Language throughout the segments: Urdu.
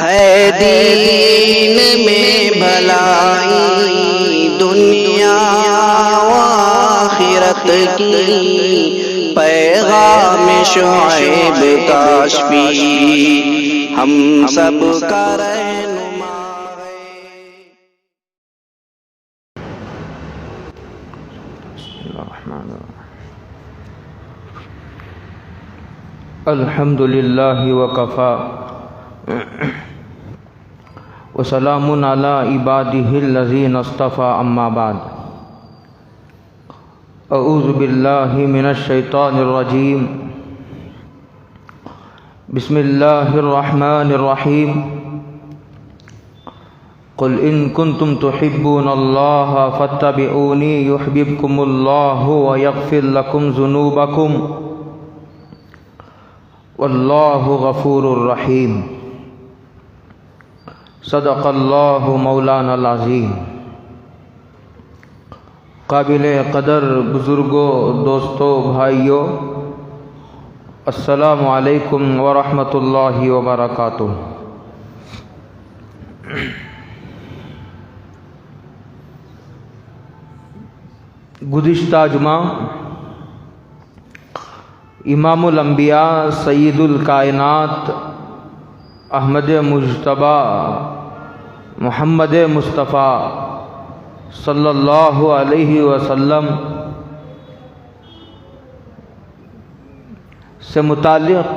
ہے دین میں بھلائی دنیا و آخرت کی، پیغام شعیب کاشفی ہم سب کا رہنما ہے۔ الحمد للہ وکفا وسلام علی عبادہ الذین اصطفى، اما بعد، اعوذ باللہ من الشیطان الرجیم، بسم اللہ الرحمن الرحیم، قل ان کنتم تحبون اللہ فاتبعونی یحببکم اللہ ویغفر لکم ذنوبکم واللہ غفور الرحیم۔ صدق اللہ مولانا العظیم۔ قابل قدر بزرگوں، دوستوں، بھائیوں، السلام علیکم ورحمۃ اللہ وبرکاتہ۔ گزشتہ جمعہ امام الانبیاء سید الکائنات احمد مجتبی محمد مصطفیٰ صلی اللہ علیہ وسلم سے متعلق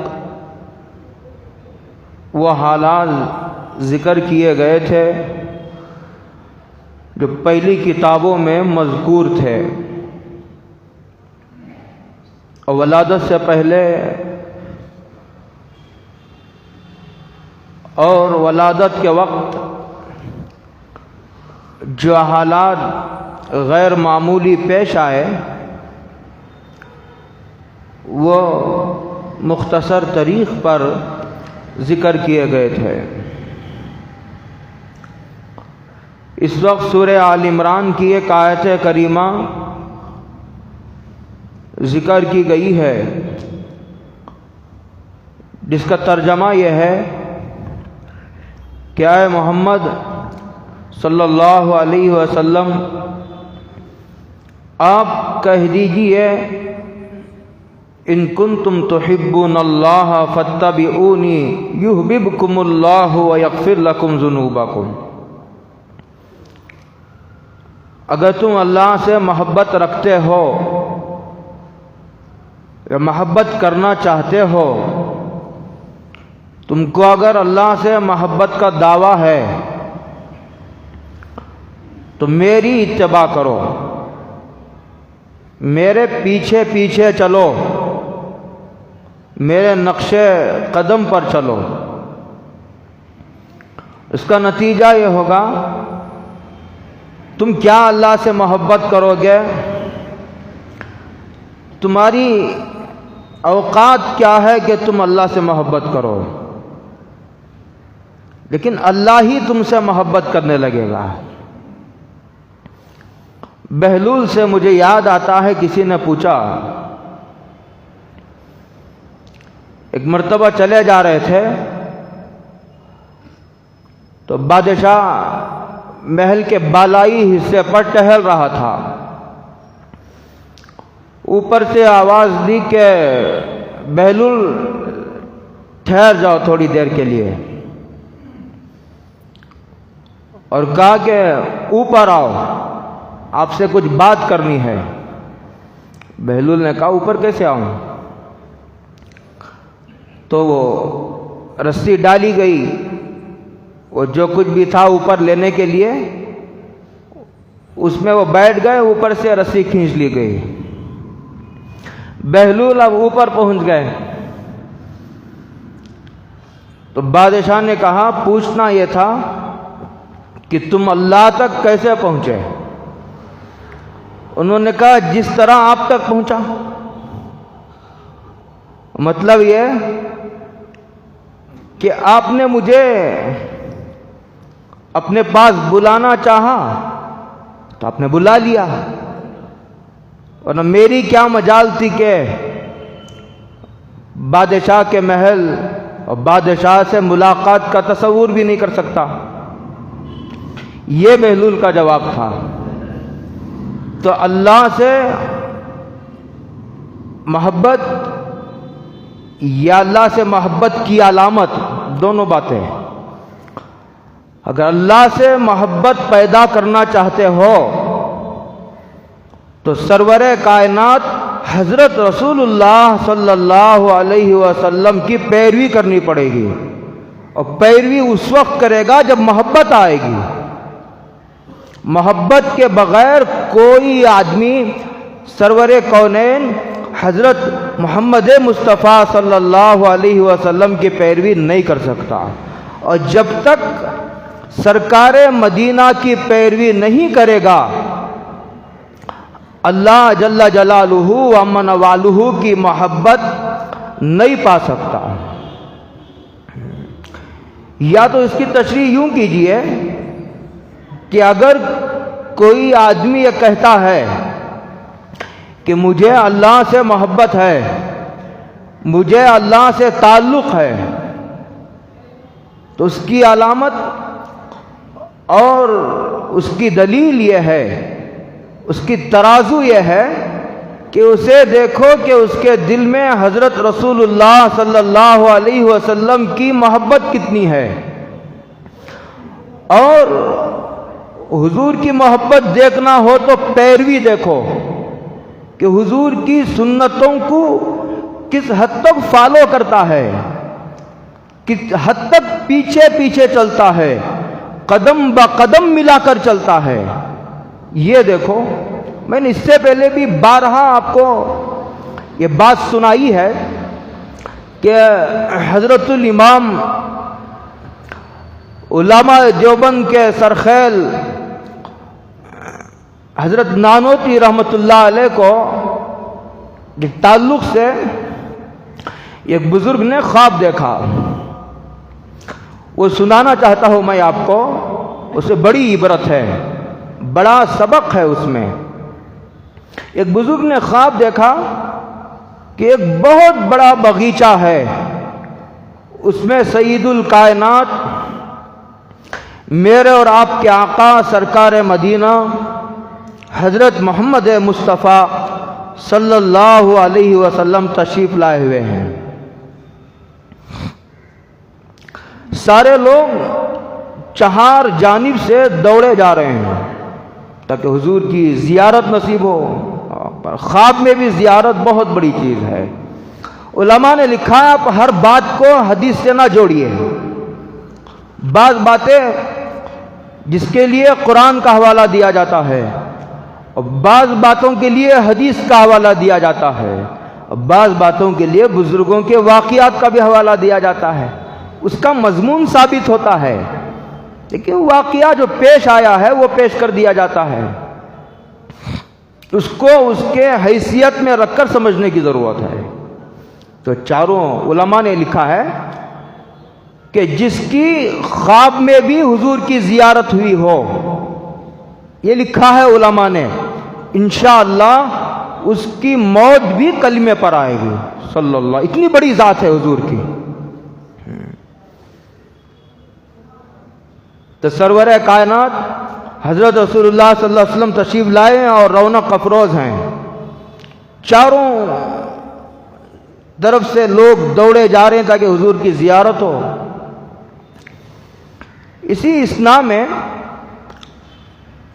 وہ حالات ذکر کیے گئے تھے جو پہلی کتابوں میں مذکور تھے، اور ولادت سے پہلے اور ولادت کے وقت جو حالات غیر معمولی پیش آئے وہ مختصر تاریخ پر ذکر کیے گئے تھے۔ اس وقت سورہ آل عمران کی ایک آیت کریمہ ذکر کی گئی ہے جس کا ترجمہ یہ ہے کہ اے محمد صلی اللہ علیہ وسلم، آپ کہہ دیجئے ان کنتم تحبون اللہ فاتبعونی یحببکم اللہ ویغفر لکم ذنوبکم۔ اگر تم اللہ سے محبت رکھتے ہو یا محبت کرنا چاہتے ہو، تم کو اگر اللہ سے محبت کا دعویٰ ہے تو میری اتباع کرو، میرے پیچھے پیچھے چلو، میرے نقش قدم پر چلو۔ اس کا نتیجہ یہ ہوگا تم کیا اللہ سے محبت کرو گے، تمہاری اوقات کیا ہے کہ تم اللہ سے محبت کرو، لیکن اللہ ہی تم سے محبت کرنے لگے گا۔ بہلول سے مجھے یاد آتا ہے، کسی نے پوچھا، ایک مرتبہ چلے جا رہے تھے تو بادشاہ محل کے بالائی حصے پر ٹہل رہا تھا، اوپر سے آواز دی کہ بہلول ٹھہر جاؤ تھوڑی دیر کے لیے، اور کہا کہ اوپر آؤ، آپ سے کچھ بات کرنی ہے۔ بہلول نے کہا اوپر کیسے آؤں؟ تو وہ رسی ڈالی گئی، وہ جو کچھ بھی تھا اوپر لینے کے لیے اس میں وہ بیٹھ گئے، اوپر سے رسی کھینچ لی گئی۔ بہلول اب اوپر پہنچ گئے تو بادشاہ نے کہا پوچھنا یہ تھا کہ تم اللہ تک کیسے پہنچے؟ انہوں نے کہا جس طرح آپ تک پہنچا۔ مطلب یہ کہ آپ نے مجھے اپنے پاس بلانا چاہا تو آپ نے بلا لیا، ورنہ میری کیا مجال تھی کہ بادشاہ کے محل اور بادشاہ سے ملاقات کا تصور بھی نہیں کر سکتا. یہ بہلول کا جواب تھا. تو اللہ سے محبت یا اللہ سے محبت کی علامت دونوں باتیں. اگر اللہ سے محبت پیدا کرنا چاہتے ہو تو سرور کائنات حضرت رسول اللہ صلی اللہ علیہ وسلم کی پیروی کرنی پڑے گی. اور پیروی اس وقت کرے گا جب محبت آئے گی. محبت کے بغیر کوئی آدمی سرور کونین حضرت محمد مصطفیٰ صلی اللہ علیہ وسلم کی پیروی نہیں کر سکتا. اور جب تک سرکار مدینہ کی پیروی نہیں کرے گا اللہ جل جلالہ و امن والہ کی محبت نہیں پا سکتا. یا تو اس کی تشریح یوں کیجئے کہ اگر کوئی آدمی یہ کہتا ہے کہ مجھے اللہ سے محبت ہے، مجھے اللہ سے تعلق ہے، تو اس کی علامت اور اس کی دلیل یہ ہے، اس کی ترازو یہ ہے کہ اسے دیکھو کہ اس کے دل میں حضرت رسول اللہ صلی اللہ علیہ وسلم کی محبت کتنی ہے. اور حضور کی محبت دیکھنا ہو تو پیروی دیکھو کہ حضور کی سنتوں کو کس حد تک فالو کرتا ہے، کس حد تک پیچھے پیچھے چلتا ہے، قدم با قدم ملا کر چلتا ہے. یہ دیکھو. میں نے اس سے پہلے بھی بارہا آپ کو یہ بات سنائی ہے کہ حضرت الامام علماء دیوبند کے سرخیل حضرت نانوتوی رحمۃ اللہ علیہ کو تعلق سے ایک بزرگ نے خواب دیکھا. وہ سنانا چاہتا ہوں میں آپ کو. اسے بڑی عبرت ہے، بڑا سبق ہے اس میں. ایک بزرگ نے خواب دیکھا کہ ایک بہت بڑا باغیچہ ہے، اس میں سید الکائنات میرے اور آپ کے آقا سرکار مدینہ حضرت محمد مصطفیٰ صلی اللہ علیہ وسلم تشریف لائے ہوئے ہیں. سارے لوگ چہار جانب سے دوڑے جا رہے ہیں تاکہ حضور کی زیارت نصیب ہو. پر خواب میں بھی زیارت بہت بڑی چیز ہے. علماء نے لکھا ہے آپ ہر بات کو حدیث سے نہ جوڑیے. بعض باتیں جس کے لیے قرآن کا حوالہ دیا جاتا ہے اور بعض باتوں کے لیے حدیث کا حوالہ دیا جاتا ہے اور بعض باتوں کے لیے بزرگوں کے واقعات کا بھی حوالہ دیا جاتا ہے. اس کا مضمون ثابت ہوتا ہے لیکن واقعہ جو پیش آیا ہے وہ پیش کر دیا جاتا ہے. اس کو اس کے حیثیت میں رکھ کر سمجھنے کی ضرورت ہے. تو چاروں علماء نے لکھا ہے کہ جس کی خواب میں بھی حضور کی زیارت ہوئی ہو، یہ لکھا ہے علماء نے، انشاءاللہ اس کی موت بھی کلمے پر آئے گی. صلی اللہ، اتنی بڑی ذات ہے حضور کی. تو سرور کائنات حضرت رسول اللہ صلی اللہ علیہ وسلم تشریف لائے ہیں اور رونق افروز ہیں. چاروں طرف سے لوگ دوڑے جا رہے ہیں تاکہ حضور کی زیارت ہو. اسی اسنا میں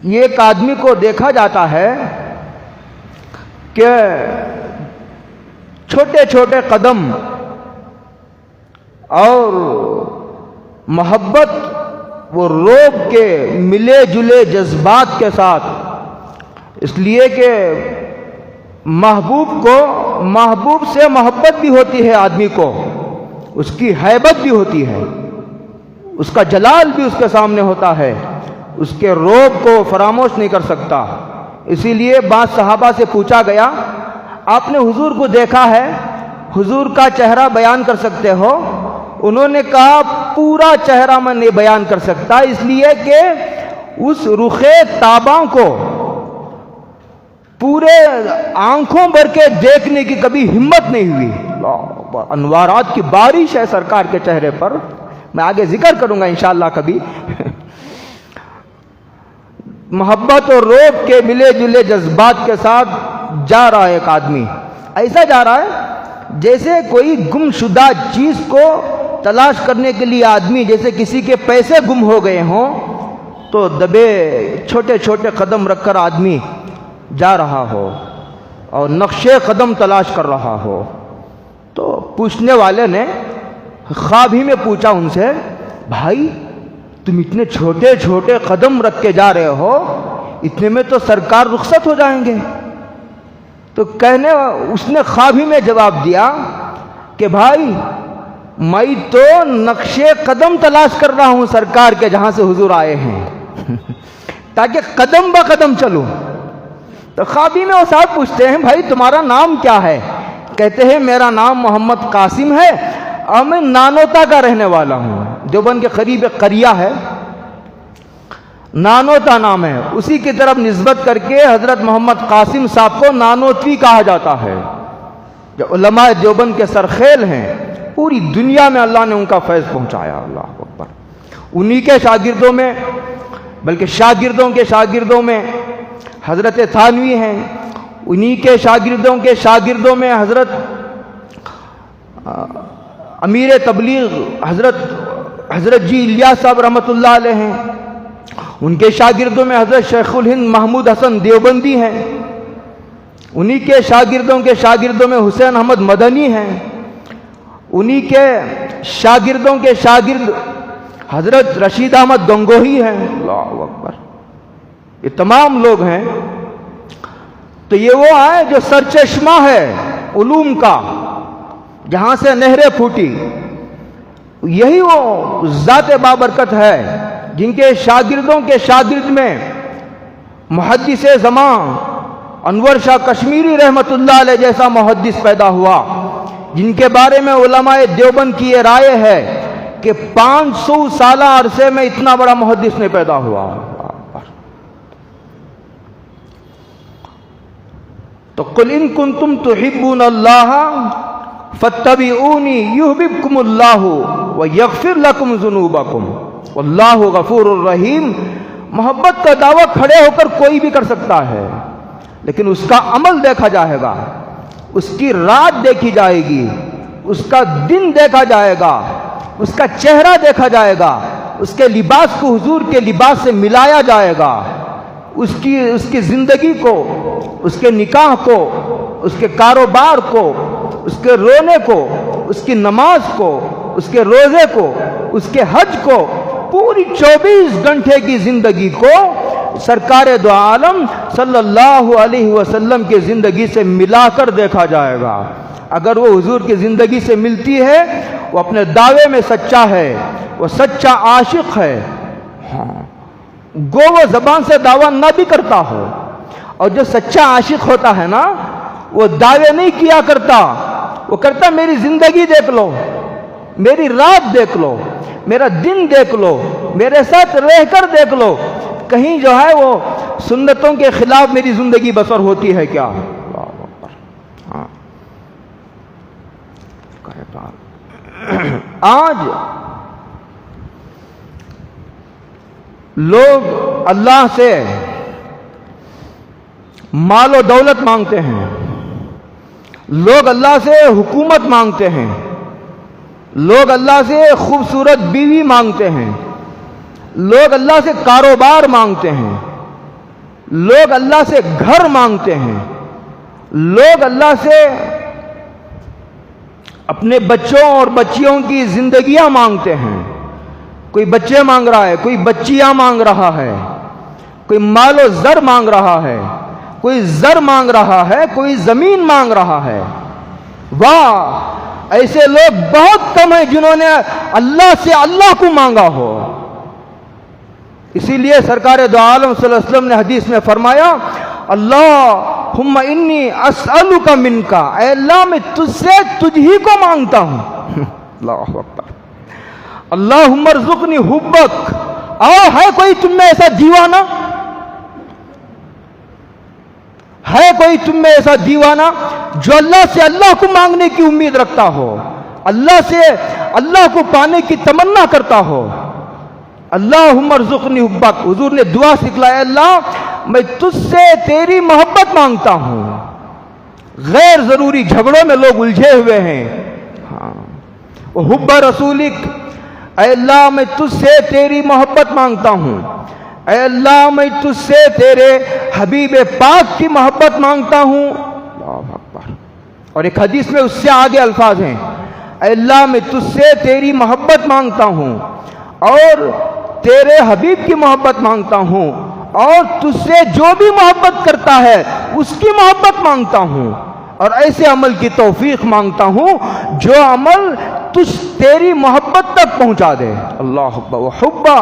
یہ ایک آدمی کو دیکھا جاتا ہے کہ چھوٹے چھوٹے قدم اور محبت وہ روب کے ملے جلے جذبات کے ساتھ، اس لیے کہ محبوب کو محبوب سے محبت بھی ہوتی ہے، آدمی کو اس کی ہیبت بھی ہوتی ہے، اس کا جلال بھی اس کے سامنے ہوتا ہے، اس کے روب کو فراموش نہیں کر سکتا. اسی لیے بعض صحابہ سے پوچھا گیا آپ نے حضور کو دیکھا ہے، حضور کا چہرہ بیان کر سکتے ہو؟ انہوں نے کہا پورا چہرہ میں نہیں بیان کر سکتا، اس لیے کہ اس رخ تاباں کو پورے آنکھوں بھر کے دیکھنے کی کبھی ہمت نہیں ہوئی. اکبر، انوارات کی بارش ہے سرکار کے چہرے پر. میں آگے ذکر کروں گا انشاءاللہ کبھی. محبت اور روب کے ملے جلے جذبات کے ساتھ جا رہا ہے ایک آدمی. ایسا جا رہا ہے جیسے کوئی گم شدہ چیز کو تلاش کرنے کے لیے آدمی، جیسے کسی کے پیسے گم ہو گئے ہوں تو دبے چھوٹے چھوٹے قدم رکھ کر آدمی جا رہا ہو اور نقشے قدم تلاش کر رہا ہو. تو پوچھنے والے نے خواب ہی میں پوچھا ان سے، بھائی تم اتنے چھوٹے چھوٹے قدم رکھ کے جا رہے ہو، اتنے میں تو سرکار رخصت ہو جائیں گے. تو اس نے خواب ہی میں جواب دیا کہ بھائی میں تو نقشے قدم تلاش کر رہا ہوں سرکار کے جہاں سے حضور آئے ہیں تاکہ قدم با قدم چلوں. تو خواب ہی میں وہ صاحب پوچھتے ہیں، بھائی تمہارا نام کیا ہے؟ کہتے ہیں میرا نام محمد قاسم ہے اور میں نانوتا کا رہنے والا ہوں. دیوبند کے قریب ایک قریہ ہے، نانوتا نام ہے، اسی کی طرف نسبت کر کے حضرت محمد قاسم صاحب کو نانوتوی کہا جاتا ہے. جو علماء دیوبند کے سرخیل ہیں، پوری دنیا میں اللہ نے ان کا فیض پہنچایا. اللہ اکبر. انہی کے شاگردوں میں، بلکہ شاگردوں کے شاگردوں میں حضرت تھانوی ہیں، انہی کے شاگردوں میں حضرت امیر تبلیغ حضرت جی الیاس صاحب رحمۃ اللہ علیہ ہیں، ان کے شاگردوں میں حضرت شیخ الہند محمود حسن دیوبندی ہیں، انہی کے شاگردوں میں حسین احمد مدنی ہیں، انہی کے شاگرد حضرت رشید احمد گنگوہی ہیں. اللہ اکبر. یہ تمام لوگ ہیں. تو یہ وہ ہے جو سرچشمہ ہے علوم کا، جہاں سے نہریں پھوٹی. یہی وہ ذات بابرکت ہے جن کے شاگردوں کے شاگرد میں محدث زمان انور شاہ کشمیری رحمت اللہ علیہ جیسا محدث پیدا ہوا، جن کے بارے میں علماء دیوبند کی یہ رائے ہے کہ 500 سالہ عرصے میں اتنا بڑا محدث نہیں پیدا ہوا. تو قل ان کنتم تحبون اللہ فاتبعونی یحببکم اللہ ویغفر لکم ذنوبکم واللہ غفور الرحیم. محبت کا دعویٰ کھڑے ہو کر کوئی بھی کر سکتا ہے، لیکن اس کا عمل دیکھا جائے گا، اس کی رات دیکھی جائے گی، اس کا دن دیکھا جائے گا، اس کا چہرہ دیکھا جائے گا، اس کے لباس کو حضور کے لباس سے ملایا جائے گا، اس کی زندگی کو، اس کے نکاح کو، اس کے کاروبار کو، اس کے رونے کو، اس کی نماز کو، اس کے روزے کو، اس کے حج کو، پوری 24 گھنٹے کی زندگی کو سرکار دو عالم صلی اللہ علیہ وسلم کی زندگی سے ملا کر دیکھا جائے گا. اگر وہ حضور کی زندگی سے ملتی ہے، وہ اپنے دعوے میں سچا ہے، وہ سچا عاشق ہے. ہاں گو وہ زبان سے دعویٰ نہ بھی کرتا ہو، اور جو سچا عاشق ہوتا ہے نا، وہ دعوے نہیں کیا کرتا، وہ کرتا میری زندگی دیکھ لو، میری رات دیکھ لو، میرا دن دیکھ لو، میرے ساتھ رہ کر دیکھ لو، کہیں جو ہے وہ سنتوں کے خلاف میری زندگی بسر ہوتی ہے کیا. آج لوگ اللہ سے مال و دولت مانگتے ہیں، لوگ اللہ سے حکومت مانگتے ہیں، لوگ اللہ سے خوبصورت بیوی مانگتے ہیں، لوگ اللہ سے کاروبار مانگتے ہیں، لوگ اللہ سے گھر مانگتے ہیں، لوگ اللہ سے اپنے بچوں اور بچیوں کی زندگیاں مانگتے ہیں. کوئی بچے مانگ رہا ہے، کوئی بچیاں مانگ رہا ہے، کوئی مال و زر مانگ رہا ہے، کوئی زر مانگ رہا ہے، کوئی زمین مانگ رہا ہے. واہ، ایسے لوگ بہت کم ہیں جنہوں نے اللہ سے اللہ کو مانگا ہو. اسی لیے سرکار دو عالم صلی اللہ علیہ وسلم نے حدیث میں فرمایا، اللہم انی اسألک منکا، اے اللہ میں تجھ سے تجھ ہی کو مانگتا ہوں. اللہ اکبر. اللہم ارزقنی حبک. ہے کوئی تم میں ایسا دیوانہ، ہے کوئی تم میں ایسا دیوانہ جو اللہ سے اللہ کو مانگنے کی امید رکھتا ہو، اللہ سے اللہ کو پانے کی تمنا کرتا ہو؟ اللہم ارزقنی حبک، حضور نے دعا سکھلایا، اللہ میں تجھ سے تیری محبت مانگتا ہوں۔ غیر ضروری جھگڑوں میں لوگ الجھے ہوئے ہیں۔ حب رسولک، اے اللہ میں تجھ سے تیری محبت مانگتا ہوں، اے اللہ میں تجھ سے تیرے حبیب پاک کی محبت مانگتا ہوں۔ اللہ اکبر۔ اور ایک حدیث میں اس سے آگے الفاظ ہیں، اے اللہ میں تجھ سے تیری محبت مانگتا ہوں اور تیرے حبیب کی محبت مانگتا ہوں، اور تجھ سے جو بھی محبت کرتا ہے اس کی محبت مانگتا ہوں، اور ایسے عمل کی توفیق مانگتا ہوں جو عمل تیری محبت تک پہنچا دے۔ اللہ اکبر۔ وحبا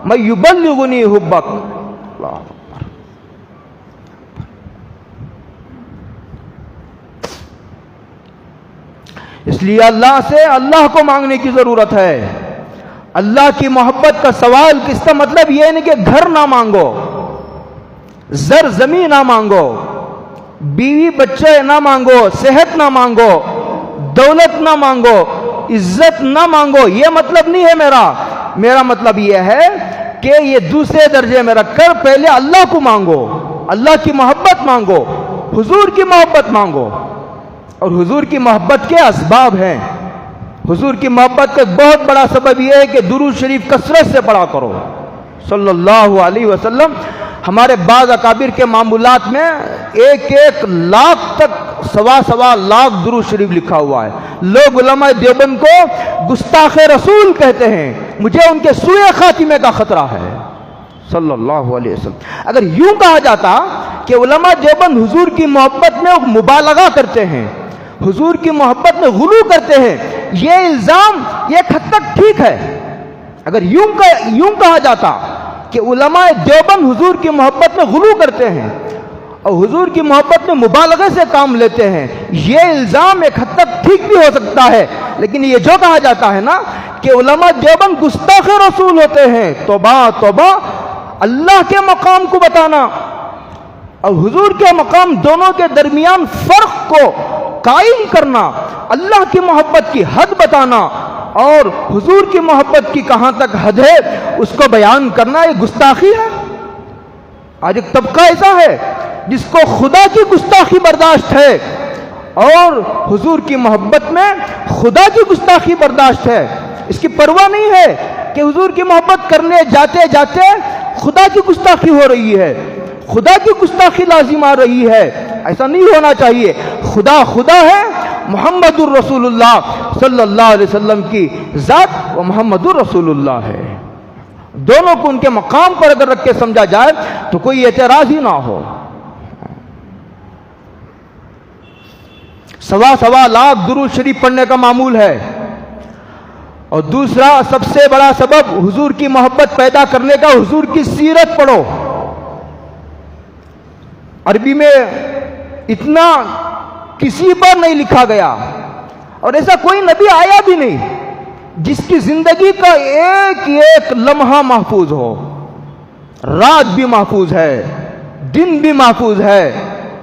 من یبلغنی حبک۔ اللہ اکبر۔ اس لیے اللہ سے اللہ کو مانگنے کی ضرورت ہے۔ اللہ کی محبت کا سوال، اس کا مطلب یہ نہیں کہ گھر نہ مانگو، زر زمین نہ مانگو، بیوی بچے نہ مانگو، صحت نہ مانگو، دولت نہ مانگو، عزت نہ مانگو، یہ مطلب نہیں ہے میرا مطلب یہ ہے کہ یہ دوسرے درجے میں رکھ کر پہلے اللہ کو مانگو، اللہ کی محبت مانگو، حضور کی محبت مانگو۔ اور حضور کی محبت کے اسباب ہیں۔ حضور کی محبت کا بہت بڑا سبب یہ ہے کہ درود شریف کثرت سے پڑھا کرو صلی اللہ علیہ وسلم۔ ہمارے بعض اکابر کے معمولات میں 1,00,000 تک 1.25 درود شریف لکھا ہوا ہے۔ لوگ علماء دیوبند کو گستاخ رسول کہتے ہیں، مجھے ان کے سوء خاتمے کا خطرہ ہے صلی اللہ علیہ وسلم۔ اگر یوں کہا جاتا کہ علماء دیوبند حضور کی محبت میں مبالغہ کرتے ہیں، حضور کی محبت میں غلو کرتے ہیں، یہ الزام ایک حد تک ٹھیک ہے۔ اگر یوں کہا جاتا کہ علماء دیوبند حضور کی محبت میں غلو کرتے ہیں اور حضور کی محبت میں مبالغے سے کام لیتے ہیں، یہ الزام ایک حد تک ٹھیک بھی ہو سکتا ہے۔ لیکن یہ جو کہا جاتا ہے نا کہ علماء دیوبند گستاخ رسول ہوتے ہیں، توبہ توبہ، اللہ کے مقام کو بتانا اور حضور کے مقام دونوں کے درمیان فرق کو قائم کرنا، اللہ کی محبت کی حد بتانا اور حضور کی محبت کی کہاں تک حد ہے اس کو بیان کرنا، یہ گستاخی ہے۔ آج ایک طبقہ ایسا ہے جس کو خدا کی گستاخی برداشت ہے اور حضور کی محبت میں خدا کی گستاخی برداشت ہے۔ اس کی پرواہ نہیں ہے کہ حضور کی محبت کرنے جاتے جاتے خدا کی گستاخی ہو رہی ہے، خدا کی گستاخی لازم آ رہی ہے۔ ایسا نہیں ہونا چاہیے۔ خدا خدا ہے، محمد الرسول اللہ صلی اللہ علیہ وسلم کی ذات و محمد الرسول اللہ ہے۔ دونوں کو ان کے مقام پر اگر رکھ کے سمجھا جائے تو کوئی اعتراض ہی نہ ہو۔ 1.25 درود شریف پڑھنے کا معمول ہے۔ اور دوسرا سب سے بڑا سبب حضور کی محبت پیدا کرنے کا، حضور کی سیرت پڑھو۔ عربی میں اتنا کسی پر نہیں لکھا گیا اور ایسا کوئی نبی آیا بھی نہیں جس کی زندگی کا ایک لمحہ محفوظ ہو۔ رات بھی محفوظ ہے، دن بھی محفوظ ہے،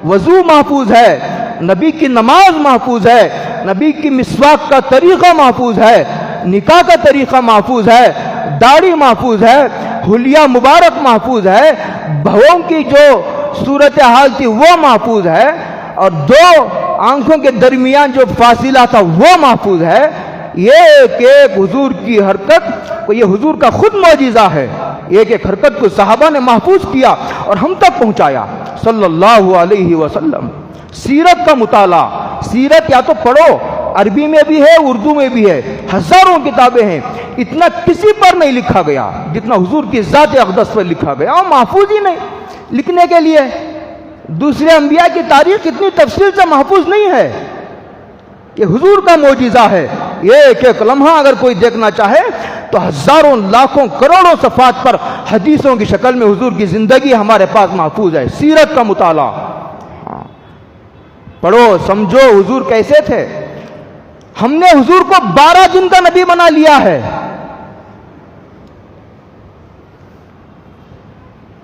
وضو محفوظ ہے، نبی کی نماز محفوظ ہے، نبی کی مسواک کا طریقہ محفوظ ہے، نکاح کا طریقہ محفوظ ہے، داڑھی محفوظ ہے، حلیہ مبارک محفوظ ہے، بہووں کی جو صورتحال تھی وہ محفوظ ہے، اور 2 آنکھوں کے درمیان جو فاصلہ تھا وہ محفوظ ہے۔ یہ ایک حضور کی حرکت، یہ حضور کا خود معجزہ ہے۔ ایک حرکت کو صحابہ نے محفوظ کیا اور ہم تک پہنچایا صلی اللہ علیہ وسلم۔ سیرت کا مطالعہ، سیرت یا تو پڑھو، عربی میں بھی ہے، اردو میں بھی ہے، ہزاروں کتابیں ہیں، اتنا کسی پر نہیں لکھا گیا جتنا حضور کی ذات اقدس پر لکھا گیا، اور محفوظ ہی نہیں لکھنے کے لیے۔ دوسرے انبیاء کی تاریخ اتنی تفصیل سے محفوظ نہیں ہے کہ حضور کا معجزہ ہے۔ ایک لمحہ اگر کوئی دیکھنا چاہے تو ہزاروں لاکھوں کروڑوں صفحات پر حدیثوں کی شکل میں حضور کی زندگی ہمارے پاس محفوظ ہے۔ سیرت کا مطالعہ پڑھو، سمجھو حضور کیسے تھے۔ ہم نے حضور کو 12 دن کا نبی بنا لیا ہے۔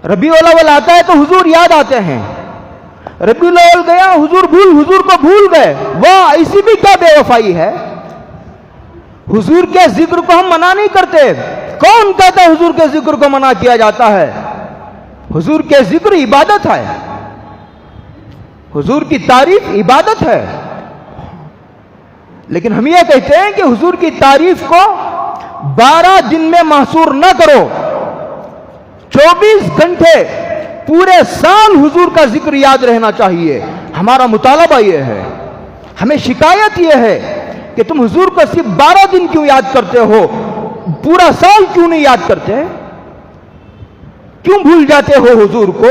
ربیع الاول آتا ہے تو حضور یاد آتے ہیں، ربیع الاول گیا، حضور کو بھول گئے. واہ، ایسی بھی کیا بے وفائی ہے. حضور کے ذکر کو ہم منع نہیں کرتے. کون کہتا ہے حضور کے ذکر کو منع کیا جاتا ہے؟ حضور کے ذکر عبادت ہے، حضور کی تعریف عبادت ہے. لیکن ہم یہ کہتے ہیں کہ حضور کی تعریف کو 12 دن میں محصور نہ کرو، 24 گھنٹے پورے سال حضور کا ذکر یاد رہنا چاہیے. ہمارا مطالبہ یہ ہے، ہمیں شکایت یہ ہے کہ تم حضور کو صرف 12 دن کیوں یاد کرتے ہو، پورا سال کیوں نہیں یاد کرتے، کیوں بھول جاتے ہو حضور کو.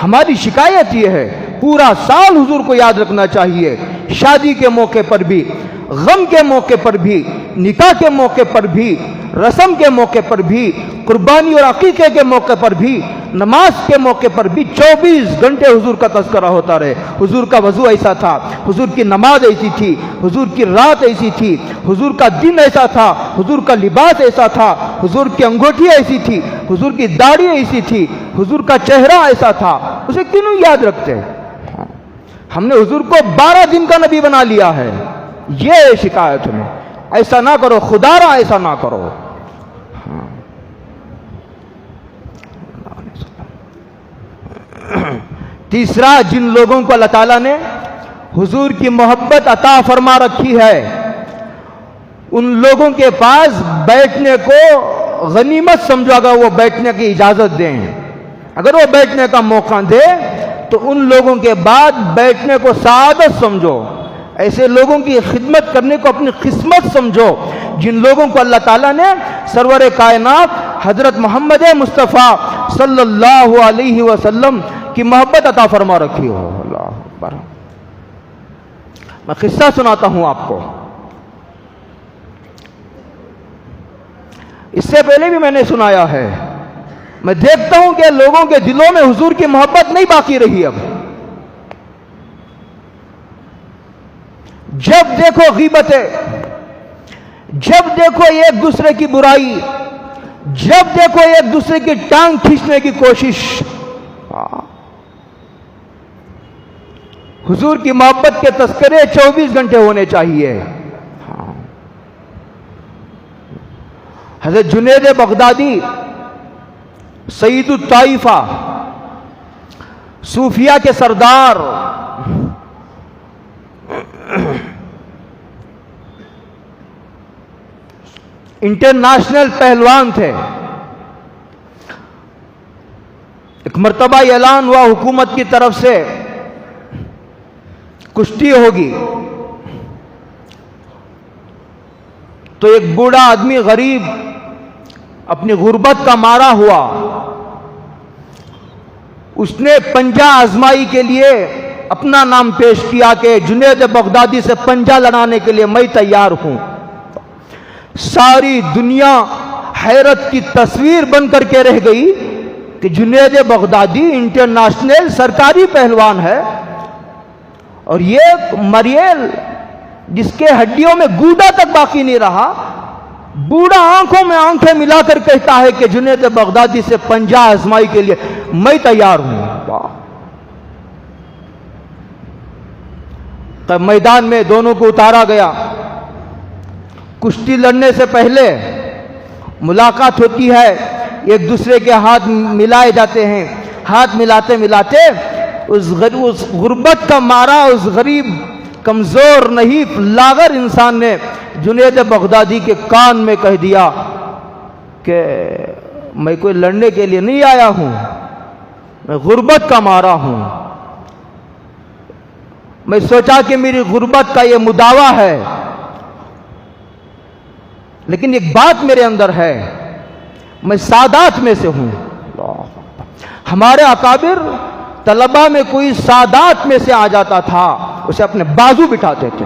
ہماری شکایت یہ ہے، پورا سال حضور کو یاد رکھنا چاہیے. شادی کے موقع پر بھی، غم کے موقع پر بھی، نکاح کے موقع پر بھی، رسم کے موقع پر بھی، قربانی اور عقیقے کے موقع پر بھی، نماز کے موقع پر بھی 24 گھنٹے حضور کا تذکرہ ہوتا رہے. حضور کا وضو ایسا تھا، حضور کی نماز ایسی تھی، حضور کی رات ایسی تھی، حضور کا دن ایسا تھا، حضور کا لباس ایسا تھا، حضور کی انگوٹھی ایسی تھی، حضور کی داڑھی ایسی تھی، حضور کا چہرہ ایسا تھا. اسے کیوں نہیں یاد رکھتے؟ ہم نے حضور کو 12 دن کا نبی بنا لیا ہے. یہ شکایت میں ایسا نہ کرو، خدا را ایسا نہ کرو. تیسرا، جن لوگوں کو اللہ تعالیٰ نے حضور کی محبت عطا فرما رکھی ہے، ان لوگوں کے پاس بیٹھنے کو غنیمت سمجھو. اگر وہ بیٹھنے کی اجازت دیں، اگر وہ بیٹھنے کا موقع دے تو ان لوگوں کے بعد بیٹھنے کو سعادت سمجھو. ایسے لوگوں کی خدمت کرنے کو اپنی قسمت سمجھو، جن لوگوں کو اللہ تعالیٰ نے سرور کائنات حضرت محمد مصطفیٰ صلی اللہ علیہ وسلم کی محبت عطا فرما رکھی ہو. اللہ اکبر. میں قصہ سناتا ہوں آپ کو. اس سے پہلے بھی میں نے سنایا ہے. میں دیکھتا ہوں کہ لوگوں کے دلوں میں حضور کی محبت نہیں باقی رہی. اب جب دیکھو غیبتیں، جب دیکھو ایک دوسرے کی برائی، جب دیکھو ایک دوسرے کی ٹانگ کھینچنے کی کوشش. حضور کی محبت کے تذکرے 24 گھنٹے ہونے چاہیے. حضرت جنید بغدادی سید الطائفہ، صوفیہ کے سردار، انٹرنیشنل پہلوان تھے. ایک مرتبہ اعلان ہوا حکومت کی طرف سے کشتی ہوگی، تو ایک بوڑھا آدمی غریب اپنی غربت کا مارا ہوا، اس نے پنجہ آزمائی کے لیے اپنا نام پیش کیا کہ جنید بغدادی سے پنجہ لڑانے کے لیے میں تیار ہوں. ساری دنیا حیرت کی تصویر بن کر کے رہ گئی کہ جنید بغدادی انٹرنیشنل سرکاری پہلوان ہے، اور یہ مریل جس کے ہڈیوں میں گودا تک باقی نہیں رہا، بوڑھا آنکھوں میں آنکھیں ملا کر کہتا ہے کہ جنید بغدادی سے پنجہ آزمائی کے لیے میں تیار ہوں. تب میدان میں دونوں کو اتارا گیا. کشتی لڑنے سے پہلے ملاقات ہوتی ہے، ایک دوسرے کے ہاتھ ملائے جاتے ہیں. ہاتھ ملاتے ملاتے اس غربت کا مارا اس غریب کمزور نہیں لاغر انسان نے جنید بغدادی کے کان میں کہہ دیا کہ میں کوئی لڑنے کے لیے نہیں آیا ہوں، میں غربت کا مارا ہوں. میں سوچا کہ میری غربت کا یہ مداوا ہے، لیکن ایک بات میرے اندر ہے، میں سادات میں سے ہوں. ہمارے اکابر طلبہ میں کوئی سادات میں سے آ جاتا تھا، اسے اپنے بازو بٹھاتے تھے.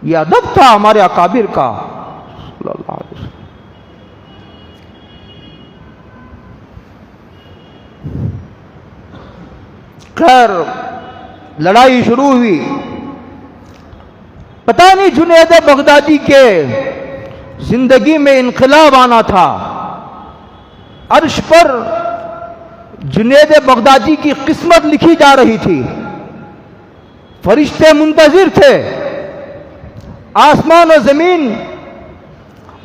یہ ادب تھا ہمارے اکابر کا. خیر، لڑائی شروع ہوئی. پتہ نہیں جنید بغدادی کے زندگی میں انقلاب آنا تھا. عرش پر جنید بغدادی کی قسمت لکھی جا رہی تھی، فرشتے منتظر تھے، آسمان و زمین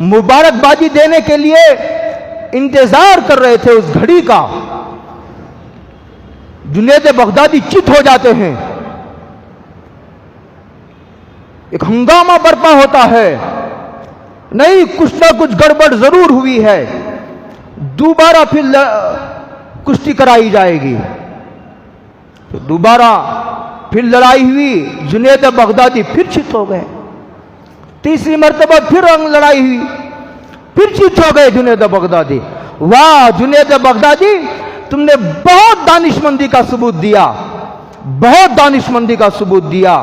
مبارکبادی دینے کے لیے انتظار کر رہے تھے اس گھڑی کا۔ جنید بغدادی چت ہو جاتے ہیں، ایک ہنگامہ برپا ہوتا ہے، نہیں کچھ نہ کچھ گڑبڑ ضرور ہوئی ہے، دوبارہ پھر کشتی کرائی جائے گی۔ دوبارہ پھر لڑائی ہوئی، جنید بغدادی پھر چت ہو گئے، تیسری مرتبہ پھر لڑائی ہوئی، پھر چت ہو گئے جنید بغدادی۔ واہ جنید بغدادی، تم نے بہت دانشمندی کا ثبوت دیا، بہت دانشمندی کا ثبوت دیا۔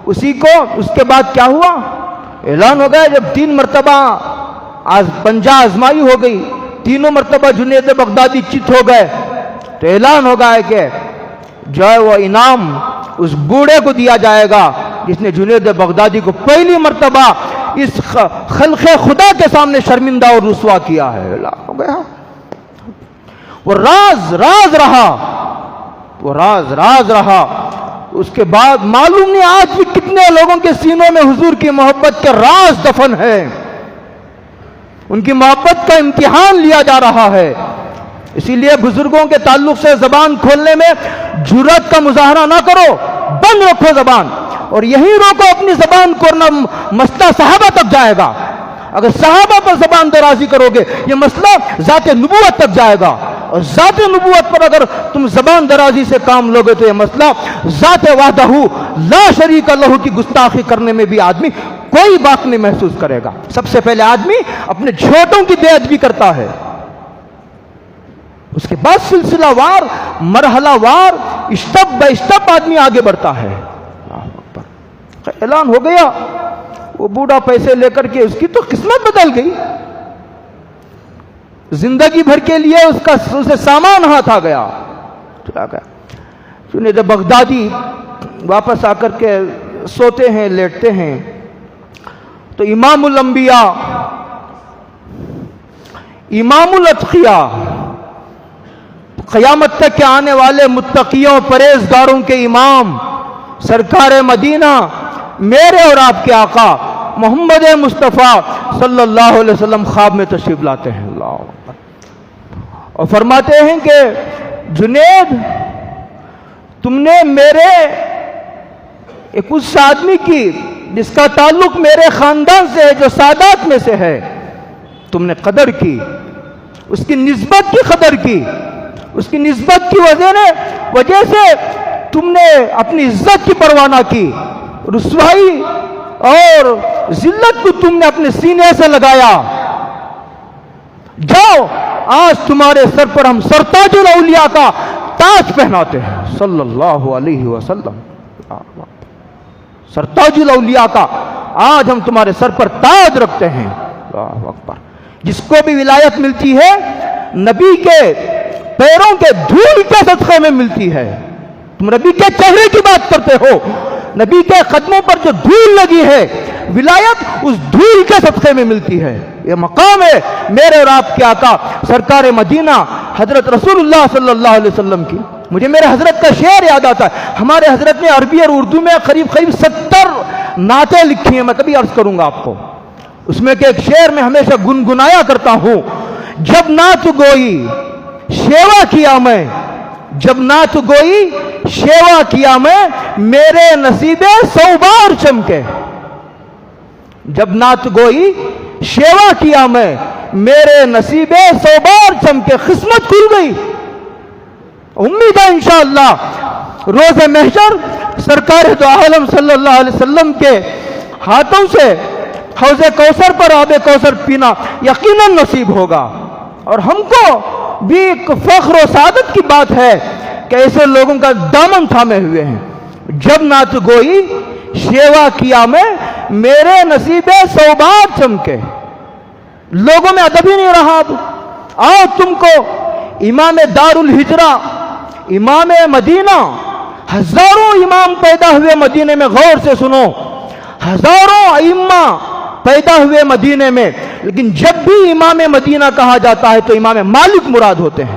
اسی کو اس کے بعد کیا ہوا؟ اعلان ہو گیا، جب 3 مرتبہ پنجہ آزمائی ہو گئی، تینوں مرتبہ جنید بغدادی چت ہو گئے، تو اعلان ہو گیا کہ جو ہے وہ انعام اس بوڑھے کو دیا جائے گا جس نے جنید بغدادی کو پہلی مرتبہ اس خلق خدا کے سامنے شرمندہ اور رسوا کیا ہے۔ اعلان ہو گیا، وہ راز رہا، وہ راز رہا۔ اس کے بعد معلوم نہیں آج بھی کتنے لوگوں کے سینوں میں حضور کی محبت کے راز دفن ہے، ان کی محبت کا امتحان لیا جا رہا ہے۔ اسی لیے بزرگوں کے تعلق سے زبان کھولنے میں جرأت کا مظاہرہ نہ کرو، بند رکھو زبان، اور یہی روکو اپنی زبان کو، ورنہ مسئلہ صحابہ تک جائے گا۔ اگر صحابہ پر زبان درازی کرو گے یہ مسئلہ ذات نبوت تک جائے گا، اور ذات نبوت پر اگر تم زبان درازی سے کام لوگے تو یہ مسئلہ ذات وحدہ لا شریک لہ کی گستاخی کرنے میں بھی آدمی کوئی بات نہیں محسوس کرے گا۔ سب سے پہلے آدمی اپنے چھوٹوں کی بے ادبی کرتا ہے، اس کے بعد سلسلہ وار، مرحلہ وار، اسٹپ بائی اسٹپ آدمی آگے بڑھتا ہے۔ اعلان ہو گیا، وہ بوڑھا پیسے لے کر کے اس کی تو قسمت بدل گئی، زندگی بھر کے لیے اسے سامان ہاتھ آ گیا، چلا گیا۔ جنید بغدادی واپس آ کر کے سوتے ہیں، لیٹتے ہیں، تو امام الانبیاء، امام الاتقیاء، قیامت تک کے آنے والے متقیوں پرہیزگاروں کے امام، سرکار مدینہ، میرے اور آپ کے آقا محمد مصطفیٰ صلی اللہ علیہ وسلم خواب میں تشریف لاتے ہیں، اللہ اکبر، اور فرماتے ہیں کہ جنید تم نے میرے ایک اس آدمی کی جس کا تعلق میرے خاندان سے ہے، جو سادات میں سے ہے، تم نے قدر کی، اس کی نسبت کی قدر کی، اس کی نسبت کی وجہ سے تم نے اپنی عزت کی پرواہ نہ کی، رسوائی اور ذلت کو تم نے اپنے سینے سے لگایا۔ جاؤ آج تمہارے سر پر ہم سرتاج الاولیاء کا تاج پہناتے ہیں، صلی اللہ علیہ وسلم، سرتاج الاولیاء کا آج ہم تمہارے سر پر تاج رکھتے ہیں، اللہ اکبر۔ جس کو بھی ولایت ملتی ہے نبی کے پیروں کے دھول کے صدقے میں ملتی ہے۔ تم نبی کے چہرے کی بات کرتے ہو، نبی کے قدموں پر جو دھول لگی ہے، ولایت اس دھول کے صدقے میں ملتی ہے۔ یہ مقام ہے میرے اور آپ کے آقا سرکار مدینہ حضرت رسول اللہ صلی اللہ علیہ وسلم کی۔ مجھے میرے حضرت کا شعر یاد آتا ہے، ہمارے حضرت نے عربی اور اردو میں قریب 70 نعتیں لکھی ہیں، میں کبھی عرض کروں گا آپ کو۔ اس میں کہ ایک شعر میں ہمیشہ گنگنایا کرتا ہوں، جب نعت گوئی شیوا کیا میں، جب نعت گوئی شیوا کیا میں، میرے نصیبے 100 بار چمکے۔ جب نعت گوئی شیوا کیا میں، میرے نصیبے 100 بار چمکے، قسمت کھل گئی۔ امید ہے انشاءاللہ روز محشر سرکار دو عالم صلی اللہ علیہ وسلم کے ہاتھوں سے حوض کوثر پر آب کوثر پینا یقیناً نصیب ہوگا، اور ہم کو بھی ایک فخر و سعادت کی بات ہے کہ ایسے لوگوں کا دامن تھامے ہوئے ہیں۔ جب نعت گوئی شیوا کیا میں، میرے نصیبے 100 بار چمکے۔ لوگوں میں ادب ہی نہیں رہا اب۔ آؤ تم کو امام دار الہجرہ، امام مدینہ، ہزاروں امام پیدا ہوئے مدینے میں، غور سے سنو، ہزاروں ائمہ پیدا ہوئے مدینے میں، لیکن جب بھی امام مدینہ کہا جاتا ہے تو امام مالک مراد ہوتے ہیں۔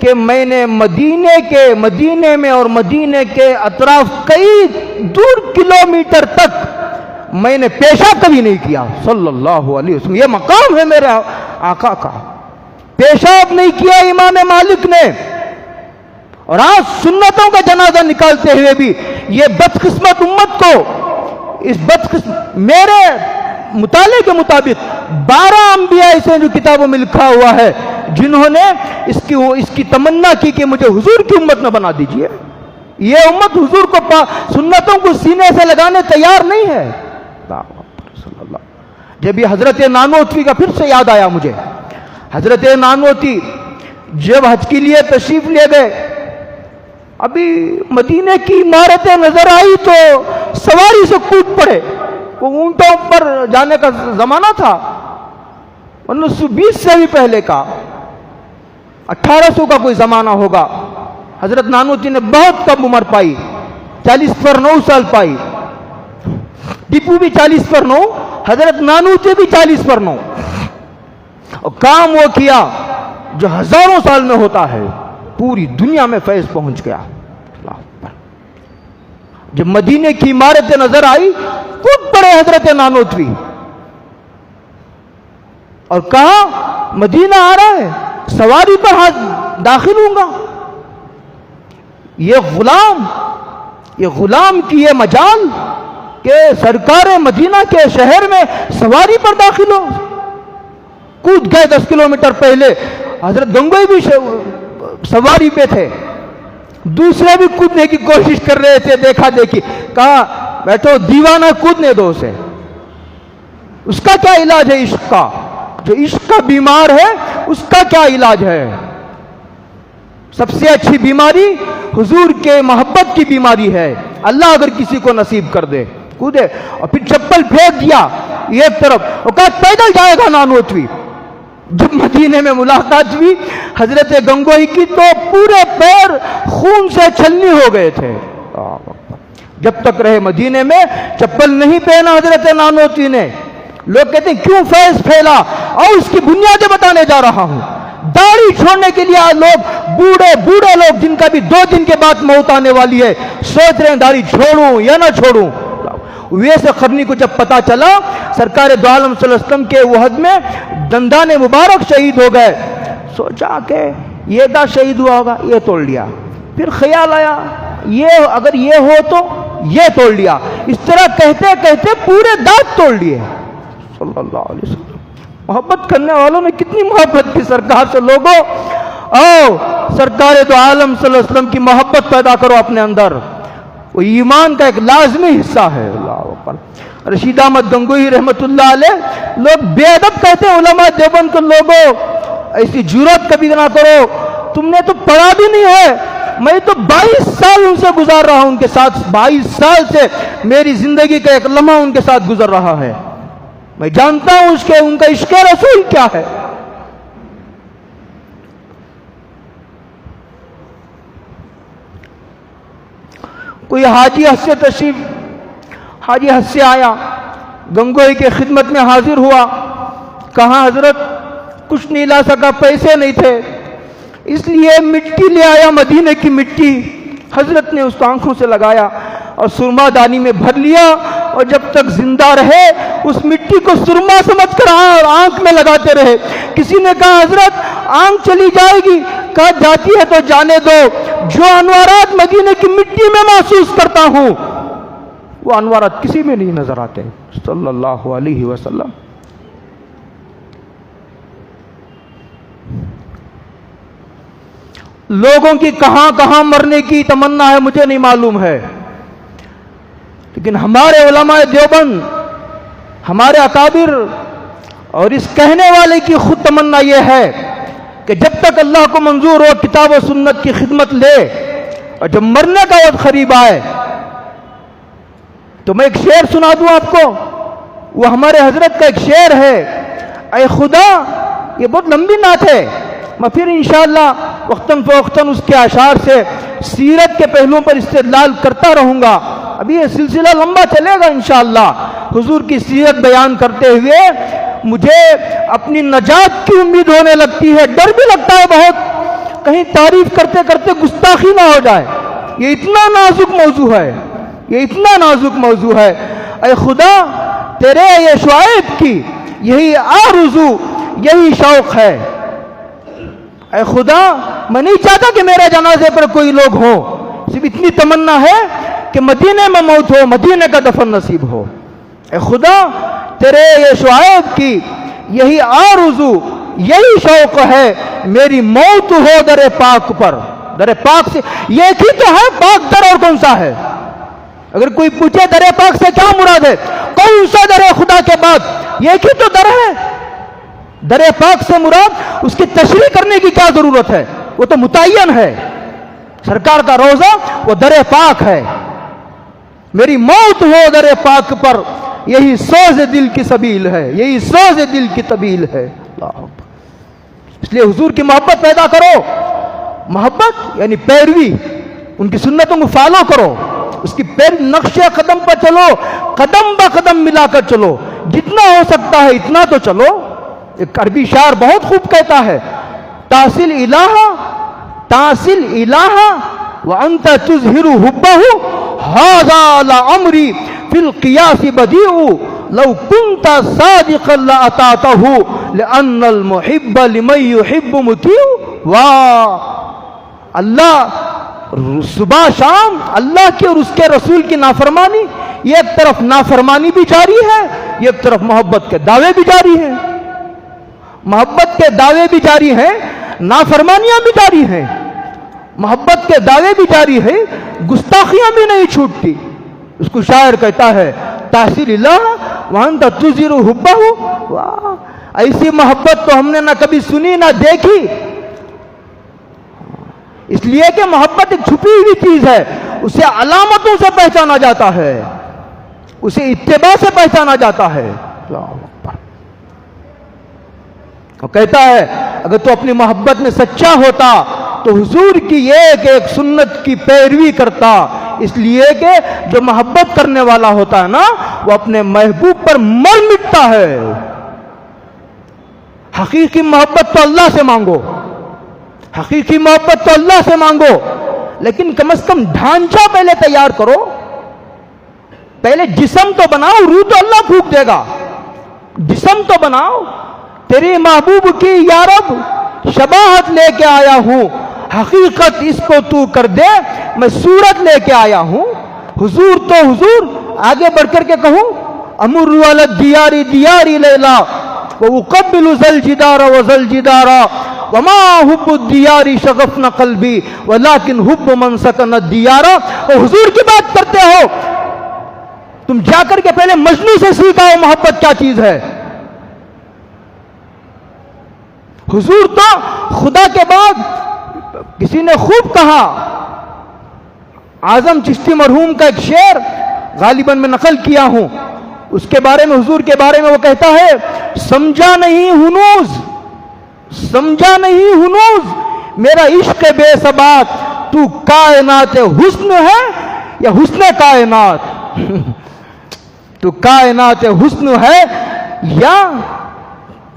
کہ میں نے مدینے میں اور مدینے کے اطراف کئی دور کلومیٹر تک میں نے پیشاب کبھی نہیں کیا صلی اللہ علیہ وسلم. یہ مقام ہے میرے آقا کا. پیشاب نہیں کیا امام مالک نے. اور آج سنتوں کا جنازہ نکالتے ہوئے بھی یہ بدقسمت امت کو, اس میرے مطالعے کے مطابق 12 انبیاء ایسے جو کتابوں میں لکھا ہوا ہے جنہوں نے اس کی تمنا کی کہ مجھے حضور کی امت میں بنا دیجئے. یہ امت حضور کو سنتوں کو سینے سے لگانے تیار نہیں ہے. جب یہ حضرت نانوتوی کا پھر سے یاد آیا مجھے. حضرت نانوتوی جب حج کے لیے تشریف لے گئے, ابھی مدینے کی عمارتیں نظر آئی تو سواری سے کود پڑے. وہ اونٹوں پر جانے کا زمانہ تھا, 1920 سے بھی پہلے کا, 1800 کا کوئی زمانہ ہوگا. حضرت نانوتوی نے بہت کم عمر پائی, 40 پر 9 سال پائی. ٹیپو بھی 40 پر 9, حضرت نانوتوی بھی 40 پر 9. اور کام وہ کیا جو ہزاروں سال میں ہوتا ہے, پوری دنیا میں فیض پہنچ گیا. جب مدینے کی عمارتیں نظر آئی کود پڑے حضرت نانوتوی اور کہا مدینہ آ رہا ہے, سواری پر ہاتھ داخل ہوں گا. یہ غلام کی یہ مجال کہ سرکار مدینہ کے شہر میں سواری پر داخل ہو. کود گئے 10 کلومیٹر پہلے. حضرت گنگوئی بھی سواری پہ تھے, دوسرے بھی کودنے کی کوشش کر رہے تھے, دیکھا دیکھی. کہا بیٹھو, دیوانہ کودنے دو اسے, اس کا کیا علاج ہے عشق کا, جو عشق کا بیمار ہے اس کا کیا علاج ہے. سب سے اچھی بیماری حضور کے محبت کی بیماری ہے. اللہ اگر کسی کو نصیب کر دے کودے. اور پھر چپل پھینک دیا ایک طرف, اور کہا پیدل جائے گا نانوتوی. جب مدینے میں ملاقات ہوئی حضرت گنگوئی کی تو پورے پیر خون سے چھلنی ہو گئے تھے. جب تک رہے مدینے میں چپل نہیں پہنا حضرت نانوتوی نے. لوگ کہتے ہیں کیوں فیض پھیلا, اور اس کی بنیادیں بتانے جا رہا ہوں. داڑھی چھوڑنے کے لیے لوگ, بوڑھے لوگ جن کا بھی 2 دن کے بعد موت آنے والی ہے, سوچ رہے ہیں داڑھی چھوڑوں یا نہ چھوڑوں. ویسے قرنی کو جب پتا چلا سرکار دو عالم صلی اللہ علیہ وسلم کے وحد میں دندان مبارک شہید ہو گئے, سوچا کہ یہ دا شہید ہوا ہوگا, یہ توڑ لیا. پھر خیال آیا یہ اگر یہ ہو تو یہ توڑ لیا. اس طرح کہتے کہتے پورے دانت توڑ لیے صلی اللہ علیہ وسلم. محبت کرنے والوں نے کتنی محبت کی سرکار سے. لوگوں آؤ سرکار دو عالم صلی اللہ علیہ وسلم کی محبت پیدا کرو اپنے اندر, وہ ایمان کا ایک لازمی حصہ ہے. اللہ اکبر. رشید احمد گنگوئی رحمت اللہ علیہ, لوگ بے ادب کہتے ہیں علماء دیوبند کو, لوگوں ایسی جرات کبھی نہ کرو, تم نے تو پڑھا بھی نہیں ہے. میں تو 22 سال ان سے گزار رہا ہوں, ان کے ساتھ 22 سال سے میری زندگی کا ایک لمحہ ان کے ساتھ گزر رہا ہے. میں جانتا ہوں ان کا عشق رسول کیا ہے. کوئی حاجی حج سے آیا, گنگوئی کے خدمت میں حاضر ہوا. کہا حضرت کچھ نہیں لا سکا, پیسے نہیں تھے, اس لیے مٹی لے آیا, مدینے کی مٹی. حضرت نے اس کو آنکھوں سے لگایا اور سرما دانی میں بھر لیا, اور جب تک زندہ رہے اس مٹی کو سرما سمجھ کر آنکھ میں لگاتے رہے. کسی نے کہا حضرت آنکھ چلی جائے گی. کہا جاتی ہے تو جانے دو, جو انوارات مدینے کی مٹی میں محسوس کرتا ہوں وہ انوارات کسی میں نہیں نظر آتے صلی اللہ علیہ وسلم. لوگوں کی کہاں کہاں مرنے کی تمنا ہے مجھے نہیں معلوم ہے, لیکن ہمارے علماء دیوبند, ہمارے اکابر اور اس کہنے والے کی خود تمنا یہ ہے کہ جب تک اللہ کو منظور ہو کتاب و سنت کی خدمت لے, اور جب مرنے کا وقت قریب آئے تو میں ایک شعر سنا دوں آپ کو، وہ ہمارے حضرت کا ایک شعر ہے، اے خدا، یہ بہت لمبی نعت ہے، میں پھر انشاءاللہ وقتاً فوقتاً اس کے اشعار سے سیرت کے پہلوؤں پر استدلال کرتا رہوں گا، ابھی یہ سلسلہ لمبا چلے گا انشاءاللہ۔ حضور کی سیرت بیان کرتے ہوئے مجھے اپنی نجات کی امید ہونے لگتی ہے، ڈر بھی لگتا ہے بہت، کہیں تعریف کرتے کرتے گستاخی نہ ہو جائے، یہ اتنا نازک موضوع ہے، یہ اتنا نازک موضوع ہے۔ اے خدا، تیرے یہ شعیب کی یہی آرزو، یہی شوق ہے۔ اے خدا، میں نہیں چاہتا کہ میرے جنازے پر کوئی لوگ ہوں، صرف اتنی تمنا ہے کہ مدینے میں موت ہو، مدینے کا دفن نصیب ہو۔ اے خدا، تیرے یہ شعیب کی یہی آرزو، یہی شوق ہے، میری موت ہو در پاک پر۔ در پاک سے یہ ہی تو ہے، پاک در اور کون سا ہے؟ اگر کوئی پوچھے در پاک سے کیا مراد ہے، کون سا در خدا کے بعد؟ یہ ہی تو در ہے۔ در پاک سے مراد اس کی تشریح کرنے کی کیا ضرورت ہے، وہ تو متعین ہے۔ سرکار کا روزہ وہ در پاک ہے۔ میری موت ہو در پاک پر، یہی سوز دل کی سبیل ہے، یہی سوز دل کی طبیل ہے۔ اس لیے حضور کی محبت پیدا کرو، محبت یعنی پیروی، ان کی سنتوں کو فالو کرو، اس کی نقش قدم پر چلو، قدم با قدم ملا کر چلو، جتنا ہو سکتا ہے اتنا تو چلو۔ ایک عربی شاعر بہت خوب کہتا ہے، تاصل الہ وانت تظہر حبہ، ھذا لعمری فی القیاس بدیع، لو کنت صادقا لأطعتہ، لأن المحب لمن يحب مطیع۔ واہ! اللہ صبح شام اللہ کی اور اس کے رسول کی نافرمانی، یہ ایک طرف نافرمانی بھی جاری ہے، یہ ایک طرف محبت کے دعوے بھی جاری ہیں، محبت کے دعوے بھی جاری ہیں، نافرمانیاں بھی جاری ہیں، محبت کے دعوے بھی جاری ہیں، گستاخیاں بھی نہیں چھوٹتی۔ اس کو شاعر کہتا ہے، تحصیل اللہ وانت تظہر حبہ۔ واہ! ایسی محبت تو ہم نے نہ کبھی سنی نہ دیکھی، اس لیے کہ محبت ایک چھپی ہوئی چیز ہے، اسے علامتوں سے پہچانا جاتا ہے، اسے اتباع سے پہچانا جاتا ہے۔ وہ کہتا ہے اگر تو اپنی محبت میں سچا ہوتا تو حضور کی ایک ایک سنت کی پیروی کرتا، اس لیے کہ جو محبت کرنے والا ہوتا ہے نا، وہ اپنے محبوب پر مر مٹتا ہے۔ حقیقی محبت تو اللہ سے مانگو، حقیقی محبت تو اللہ سے مانگو، لیکن کم از کم ڈھانچہ پہلے تیار کرو، پہلے جسم تو بناؤ، روح تو اللہ پھونک دے گا، جسم تو بناؤ۔ تیری محبوب کی یا رب شباہت لے کے آیا ہوں، حقیقت اس کو تو کر دے، میں صورت لے کے آیا ہوں۔ حضور تو حضور، آگے بڑھ کر کے کہوں، امر علی الدیار دیار لیلا وأقبل ذا الجدار وذا الجدار وما حب الدیار شغفنا قلبی ولكن حب من سکن الدیار۔ اور حضور کی بات کرتے ہو، تم جا کر کے پہلے مجنوں سے سیکھا ہو محبت کیا چیز ہے۔ حضور تو خدا کے بعد، کسی نے خوب کہا، اعظم چشتی مرحوم کا ایک شعر غالباً میں نقل کیا ہوں، اس کے بارے میں، حضور کے بارے میں وہ کہتا ہے، سمجھا نہیں ہنوز، سمجھا نہیں ہنوز میرا عشق بے ثبات، تو کائنات حسن ہے یا حسن کائنات، تو کائنات حسن ہے یا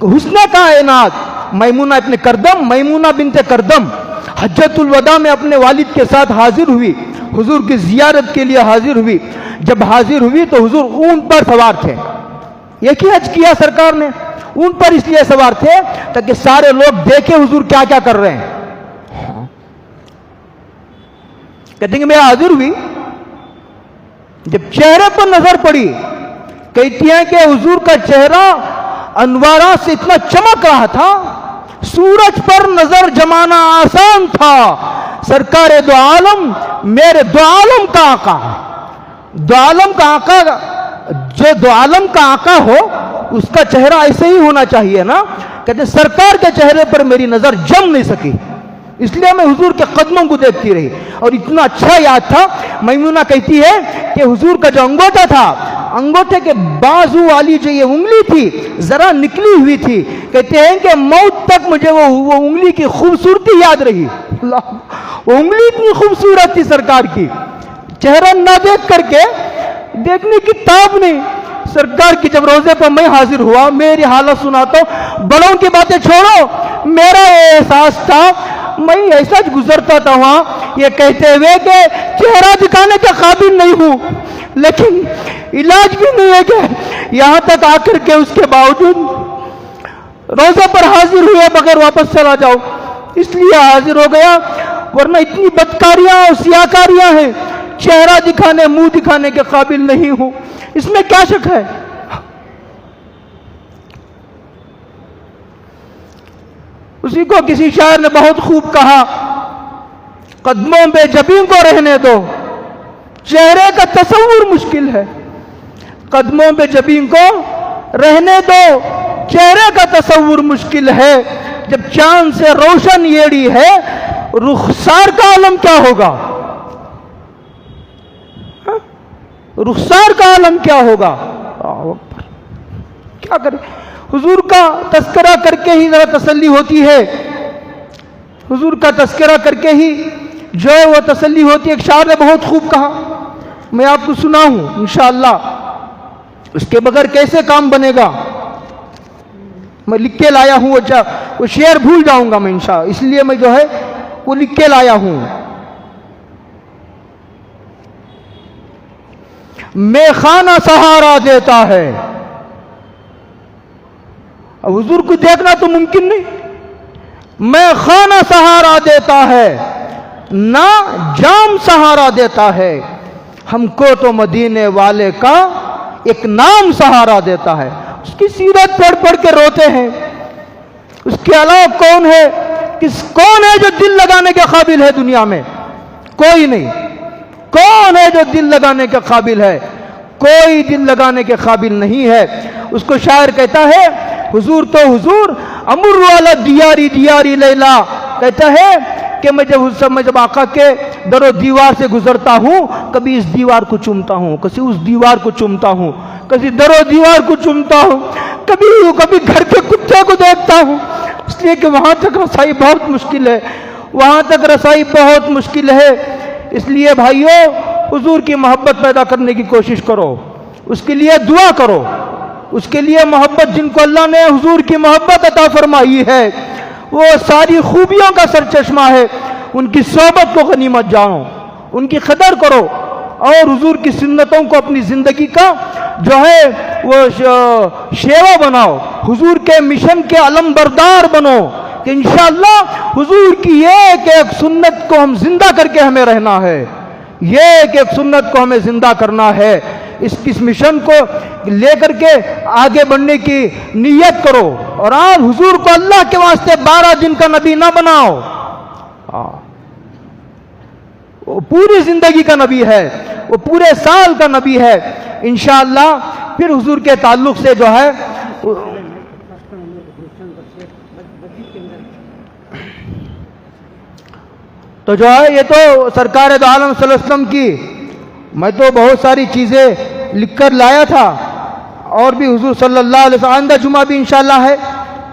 حسن کائنات۔ میمونہ ابن کردم، میمونہ بنت کردم حجۃ الوداع میں اپنے والد کے ساتھ حاضر ہوئی، حضور کی زیارت کے لیے حاضر ہوئی۔ جب حاضر ہوئی تو حضور اونٹ پر سوار تھے، ایک ہی حج کیا سرکار نے، اونٹ پر اس لیے سوار تھے تاکہ سارے لوگ دیکھیں حضور کیا کیا کر رہے ہیں۔ کہتے ہیں کہ میں حاضر ہوئی، جب چہرے پر نظر پڑی، کہتی ہیں کہ حضور کا چہرہ انوارات سے اتنا چمک رہا تھا، سورج پر نظر جمانا آسان تھا۔ سرکار دو عالم، میرے دو عالم کا آقا، دو عالم کا آقا، جو دو عالم کا آقا ہو اس کا چہرہ ایسے ہی ہونا چاہیے نا۔ کہتے ہیں سرکار کے چہرے پر میری نظر جم نہیں سکی، اس لیے میں حضور کے قدموں کو دیکھتی رہی اور اتنا اچھا یاد تھا. میمونہ کہتی ہے کہ حضور کا جو انگوٹھا تھا, انگوٹھے کے بازو والی جو یہ انگلی تھی ذرا نکلی ہوئی تھی, کہتے ہیں کہ موت تک مجھے وہ انگلی کی خوبصورتی یاد رہی. اللہ, وہ انگلی اتنی خوبصورت تھی سرکار کی, چہرہ نہ دیکھ کر کے دیکھنے کی تاب نہیں. سرکار کی جب روزے پر میں حاضر ہوا, میری حالت سناتا ہوں, بڑوں کی باتیں چھوڑو, میرا احساس تھا میں ایسا گزرتا تھا وہاں یہ کہتے ہوئے کہ چہرہ دکھانے کے قابل نہیں ہوں, لیکن علاج بھی نہیں ہے کہ یہاں تک آ کر کے اس کے باوجود روزے پر حاضر ہوئے بغیر واپس چلا جاؤ, اس لیے حاضر ہو گیا. ورنہ اتنی بدکاریاں اور سیاکاریاں ہیں, چہرہ دکھانے منہ دکھانے کے قابل نہیں ہوں, اس میں کیا شک ہے. اسی کو کسی شاعر نے بہت خوب کہا, قدموں پہ جبیں کو رہنے دو, چہرے کا تصور مشکل ہے. قدموں پہ جبیں کو رہنے دو, چہرے کا تصور مشکل ہے. جب چاند سے روشن یڑی ہے, رخسار کا عالم کیا ہوگا, رخسار کا عالم کیا ہوگا. کیا کرے, حضور کا تذکرہ کر کے ہی ذرا تسلی ہوتی ہے, حضور کا تذکرہ کر کے ہی جو ہے وہ تسلی ہوتی ہے. ایک شاعر نے بہت خوب کہا, میں آپ کو سناؤں انشاءاللہ, اس کے بغیر کیسے کام بنے گا. میں لکھ کے لایا ہوں, وہ شعر بھول جاؤں گا میں انشاءاللہ, اس لیے میں جو ہے وہ لکھ کے لایا ہوں. میں خانہ سہارا دیتا ہے. اب حضور کو دیکھنا تو ممکن نہیں. میں خانہ سہارا دیتا ہے, نہ جام سہارا دیتا ہے. ہم کو تو مدینے والے کا ایک نام سہارا دیتا ہے. اس کی سیرت پڑھ پڑھ کے روتے ہیں. اس کے علاوہ کون ہے, کون ہے جو دل لگانے کے قابل ہے دنیا میں؟ کوئی نہیں. کون ہے جو دل لگانے کے قابل ہے؟ کوئی دل لگانے کے قابل نہیں ہے. اس کو شاعر کہتا ہے, حضور تو حضور امر والا دیاری دیاری لیلا, کہتا ہے کہ میں جب آقا کے در و دیوار سے گزرتا ہوں, کبھی اس دیوار کو چومتا ہوں, کبھی اس دیوار کو چومتا ہوں, کبھی در و دیوار کو چومتا ہوں, کبھی گھر کے کتے کو دیکھتا ہوں. اس لیے کہ وہاں تک رسائی بہت مشکل ہے, وہاں تک رسائی بہت مشکل ہے. اس لیے بھائیو, حضور کی محبت پیدا کرنے کی کوشش کرو, اس کے لیے دعا کرو, اس کے لیے محبت, جن کو اللہ نے حضور کی محبت عطا فرمائی ہے وہ ساری خوبیوں کا سرچشمہ ہے. ان کی صحبت کو غنیمت جانو, ان کی قدر کرو, اور حضور کی سنتوں کو اپنی زندگی کا جو ہے وہ شیوا بناؤ, حضور کے مشن کے علم بردار بنو, کہ انشاءاللہ حضور کی ایک ایک سنت کو ہم زندہ کر کے ہمیں رہنا ہے, یہ ایک ایک سنت کو ہمیں زندہ کرنا ہے. اس مشن کو لے کر کے آگے بڑھنے کی نیت کرو, اور آپ حضور کو اللہ کے واسطے 12 دن کا نبی نہ بناؤ, وہ پوری زندگی کا نبی ہے, وہ پورے سال کا نبی ہے. انشاءاللہ پھر حضور کے تعلق سے جو ہے تو جو ہے یہ تو سرکار دو عالم صلی اللہ علیہ وسلم کی, میں تو بہت ساری چیزیں لکھ کر لایا تھا, اور بھی حضور صلی اللہ علیہ وسلم, آئندہ جمعہ بھی انشاءاللہ ہے,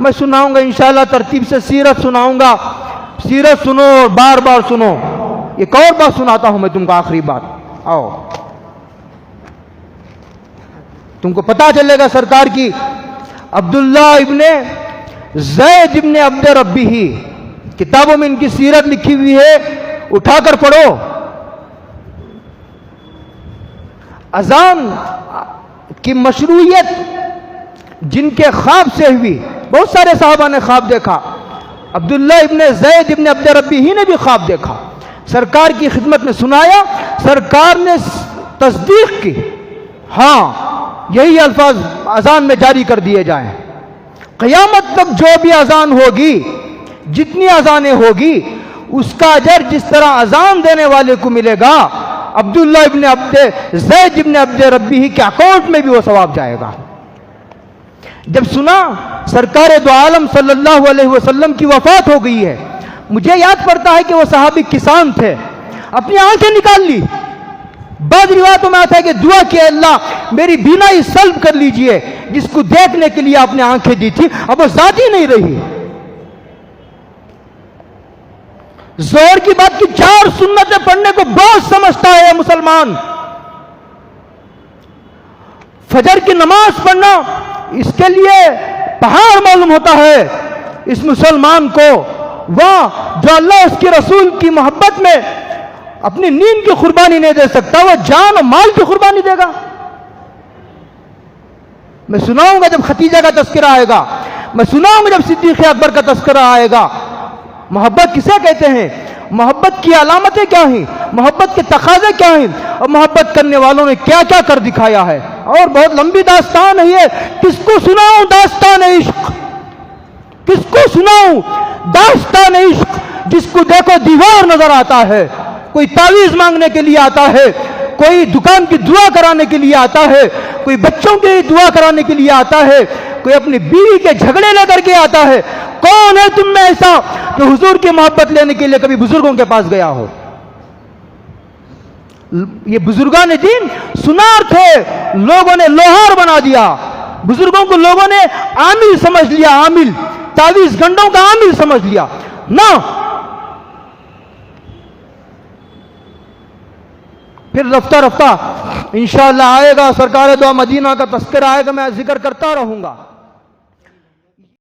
میں سناؤں گا انشاءاللہ ترتیب سے سیرت سناؤں گا. سیرت سنو اور بار بار سنو. ایک اور بات سناتا ہوں میں تم کو, آخری بات, آؤ تم کو پتا چلے گا سرکار کی. عبداللہ ابن زید ابن عبد ربی ہی, کتابوں میں ان کی سیرت لکھی ہوئی ہے, اٹھا کر پڑھو. اذان کی مشروعیت جن کے خواب سے ہوئی, بہت سارے صحابہ نے خواب دیکھا, عبداللہ ابن زید ابن عبد ربی ہی نے بھی خواب دیکھا, سرکار کی خدمت میں سنایا, سرکار نے تصدیق کی, ہاں یہی الفاظ اذان میں جاری کر دیے جائیں. قیامت تک جو بھی اذان ہوگی, جتنی اذانیں ہوگی, اس کا اجر جس طرح اذان دینے والے کو ملے گا, عبداللہ ابن زید ابن عبد ربی کے اکاؤنٹ میں بھی وہ ثواب جائے گا. جب سنا سرکار دو عالم صلی اللہ علیہ وسلم کی وفات ہو گئی ہے, مجھے یاد پڑتا ہے کہ وہ صحابی کسان تھے, اپنی آنکھیں نکال لی. بعض روایتوں میں آتا ہے کہ دعا کیا, اللہ میری بینائی سلب کر لیجئے, جس کو دیکھنے کے لیے آپ نے آنکھیں دی تھی اب وہ ذات ہی نہیں رہی. ظہر کی بات کی 4 سنتیں پڑھنے کو بہت سمجھتا ہے مسلمان. فجر کی نماز پڑھنا اس کے لیے پہاڑ معلوم ہوتا ہے اس مسلمان کو. وہ جو اللہ اس کے رسول کی محبت میں اپنی نیند کی قربانی نہیں دے سکتا, وہ جان اور مال کی قربانی دے گا. میں سناؤں گا جب ختیجہ کا تذکرہ آئے گا, میں سناؤں گا جب صدیق اکبر کا تذکرہ آئے گا. محبت کسے کہتے ہیں, محبت کی علامتیں کیا ہیں, محبت کے تقاضے کیا ہیں, اور محبت کرنے والوں نے کیا کیا کر دکھایا ہے. اور بہت لمبی داستان ہے یہ, کس کو سناؤں داستان عشق, کس کو سناؤں داستان عشق. جس کو دیکھو دیوار نظر آتا ہے, کوئی تعویذ مانگنے کے لیے آتا ہے, کوئی دکان کی دعا کرانے کے لیے آتا ہے, کوئی بچوں کی دعا کرانے کے لیے آتا ہے, کوئی اپنی بیوی کے جھگڑے لے کر کے آتا ہے. کون ہے تم میں ایسا کہ حضور کی محبت لینے کے لیے کبھی بزرگوں کے پاس گیا ہو؟ یہ بزرگان دین سنار تھے, لوگوں نے لوہار بنا دیا. بزرگوں کو لوگوں نے عامل سمجھ لیا, عامل, تعویذ گنڈوں کا عامل سمجھ لیا. نہ, پھر رفتہ رفتہ انشاءاللہ آئے گا سرکار دو مدینہ کا تذکرہ آئے گا, میں ذکر کرتا رہوں گا.